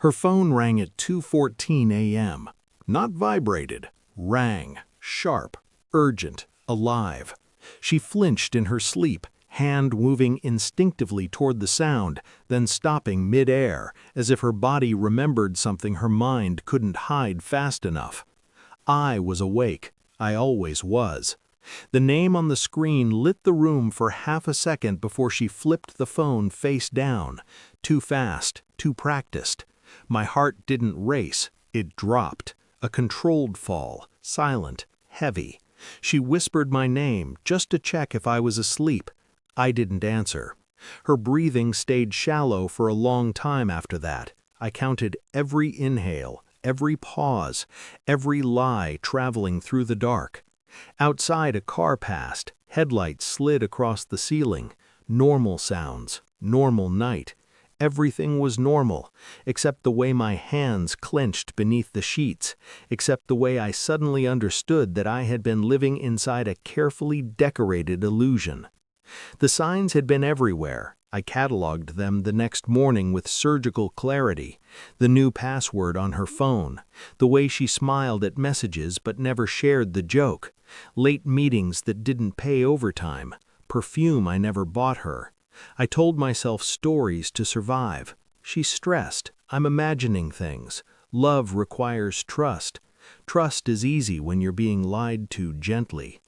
Her phone rang at 2:14 a.m. Not vibrated, rang, sharp, urgent, alive. She flinched in her sleep, hand moving instinctively toward the sound, then stopping mid-air, as if her body remembered something her mind couldn't hide fast enough. I was awake. I always was. The name on the screen lit the room for half a second before she flipped the phone face down. Too fast, too practiced. My heart didn't race, it dropped. A controlled fall, silent, heavy. She whispered my name just to check if I was asleep. I didn't answer. Her breathing stayed shallow for a long time after that. I counted every inhale, every pause, every lie traveling through the dark. Outside, a car passed, headlights slid across the ceiling. Normal sounds, normal night. Everything was normal, except the way my hands clenched beneath the sheets, except the way I suddenly understood that I had been living inside a carefully decorated illusion. The signs had been everywhere. I cataloged them the next morning with surgical clarity. The new password on her phone, the way she smiled at messages but never shared the joke, late meetings that didn't pay overtime, perfume I never bought her. I told myself stories to survive. She's stressed. I'm imagining things. Love requires trust. Trust is easy when you're being lied to gently.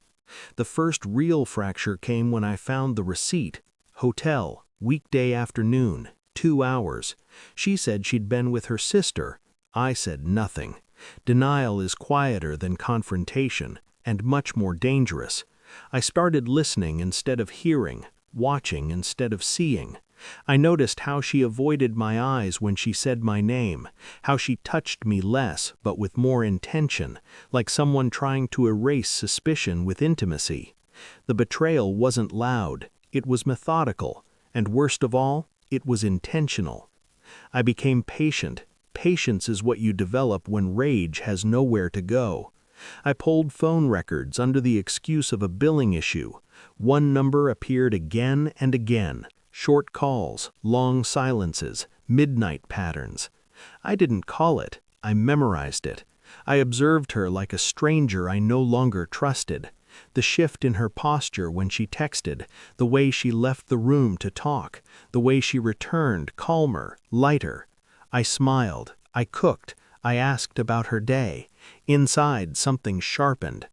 The first real fracture came when I found the receipt. Hotel, weekday afternoon, 2 hours. She said she'd been with her sister. I said nothing. Denial is quieter than confrontation, and much more dangerous. I started listening instead of hearing, watching instead of seeing. I noticed how she avoided my eyes when she said my name, how she touched me less but with more intention, like someone trying to erase suspicion with intimacy. The betrayal wasn't loud, it was methodical, and worst of all, it was intentional. I became patient. Patience is what you develop when rage has nowhere to go. I pulled phone records under the excuse of a billing issue. One number appeared again and again. Short calls, long silences, midnight patterns. I didn't call it, I memorized it. I observed her like a stranger I no longer trusted. The shift in her posture when she texted, the way she left the room to talk, the way she returned calmer, lighter. I smiled, I cooked, I asked about her day. Inside, something sharpened.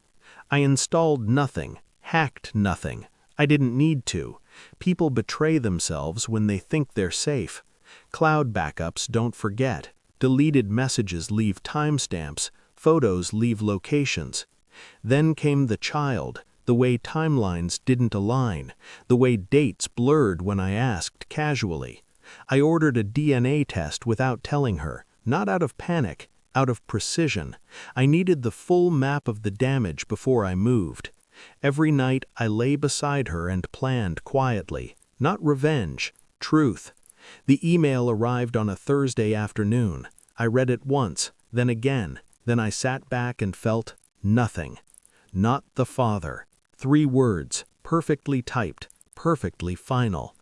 I installed nothing, hacked nothing. I didn't need to. People betray themselves when they think they're safe. Cloud backups don't forget. Deleted messages leave timestamps. Photos leave locations. Then came the child, the way timelines didn't align, the way dates blurred when I asked casually. I ordered a DNA test without telling her, not out of panic, out of precision. I needed the full map of the damage before I moved. Every night I lay beside her and planned quietly, not revenge, truth. The email arrived on a Thursday afternoon. I read it once, then again, then I sat back and felt nothing. Not the father. 3 words, perfectly typed, perfectly final.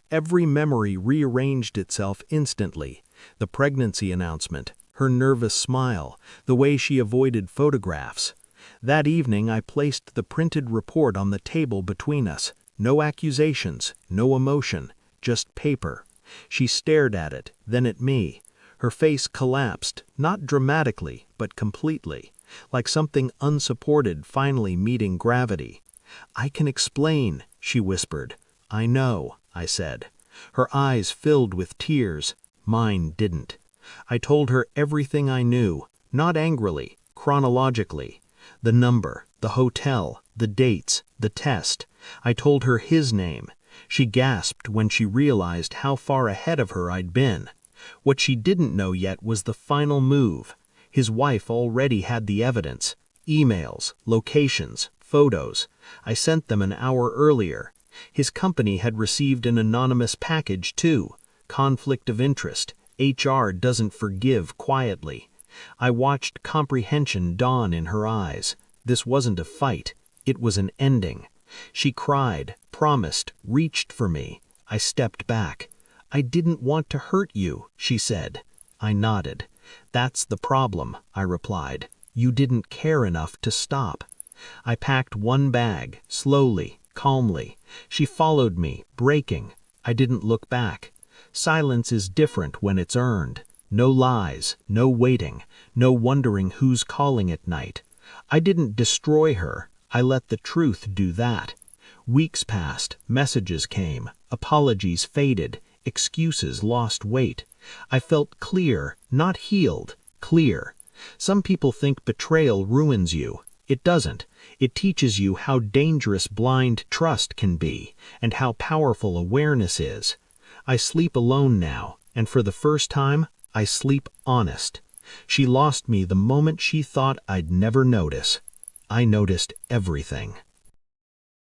Every memory rearranged itself instantly. The pregnancy announcement, her nervous smile, the way she avoided photographs. That evening I placed the printed report on the table between us. No accusations, no emotion, just paper. She stared at it, then at me. Her face collapsed, not dramatically, but completely, like something unsupported finally meeting gravity. "I can explain," she whispered. "I know," I said. Her eyes filled with tears. Mine didn't. I told her everything I knew, not angrily, chronologically. The number, the hotel, the dates, the test. I told her his name. She gasped when she realized how far ahead of her I'd been. What she didn't know yet was the final move. His wife already had the evidence. Emails, locations, photos. I sent them an hour earlier. His company had received an anonymous package too. Conflict of interest. HR doesn't forgive quietly. I watched comprehension dawn in her eyes. This wasn't a fight. It was an ending. She cried, promised, reached for me. I stepped back. "I didn't want to hurt you," she said. I nodded. That's the problem, I replied. You didn't care enough to stop. I packed one bag, slowly, calmly. She followed me, braking. I didn't look back. Silence is different when it's earned. No lies, no waiting, no wondering who's calling at night. I didn't destroy her. I let the truth do that. Weeks passed, messages came, apologies faded, excuses lost weight. I felt clear, not healed, clear. Some people think betrayal ruins you. It doesn't. It teaches you how dangerous blind trust can be, and how powerful awareness is. I sleep alone now, and for the first time, I sleep honest. She lost me the moment she thought I'd never notice. I noticed everything.